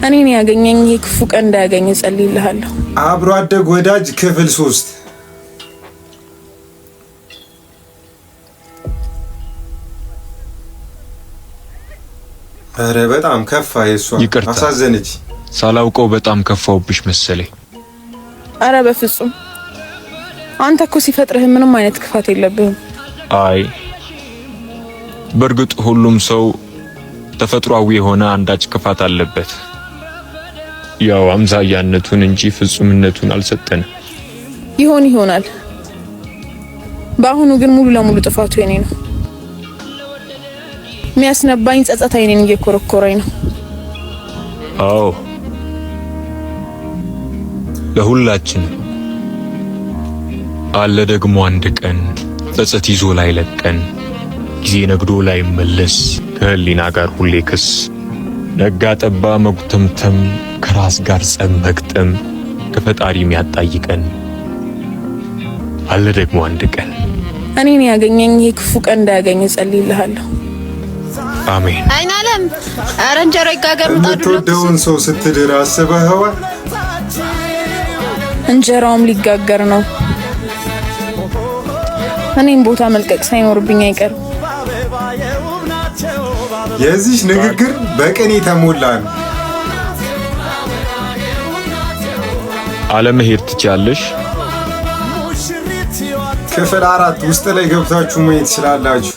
እኔን ያገኘኝ ክፉ ቀን እንዳያገኝ ጸልይልሃለሁ። አብሮ አደግ ወዳጅ ክፍል 3 አረ በጣም ከፋ። የሷ አሳዘነች። ሳላውቀው በጣም ከፋውብሽ መሰለኝ። አረ በፍጹም አንተ እኮ ሲፈጥርህ ምንም አይነት ክፋት የለብህም። አይ በርግጥ ሁሉም ሰው ተፈጥሯዊ የሆነ አንዳች ክፋት አለበት። ያው አምሳያነቱን እንጂ ፍጹምነቱን አልሰጠንም። ይሆናል። በአሁኑ ግን ሙሉ ለሙሉ ጥፋቱ የኔ ነው። የሚያስነባኝ ጸጸት አይኔን እየኮረኮረኝ ነው። አዎ ለሁላችን አለ ደግሞ አንድ ቀን ጸጸት ይዞ ላይ ለቀን ጊዜ ነግዶ ላይ መለስ ከህሊና ጋር ሁሌ ክስ ነጋ ጠባ መጉተምተም ከራስ ጋር ጸብ መግጠም ከፈጣሪ የሚያጣይቀን አለ ደግሞ አንድ ቀን እኔን ያገኘኝ ክፉ ቀን እንዳያገኝ ጸልይልሃለሁ። አሜን። አይናለም አረንጀሮ ይጋገር ምጣዱ የምትወደውን ሰው ስትድር አስበኸዋል? እንጀራውም ሊጋገር ነው። እኔም ቦታ መልቀቅ ሳይኖርብኝ አይቀርም። የዚህ ንግግር በቅኔ ተሞላ ነው። አለመሄድ ትችያለሽ። ክፍል 4 ውስጥ ላይ ገብታችሁ ማየት ትችላላችሁ።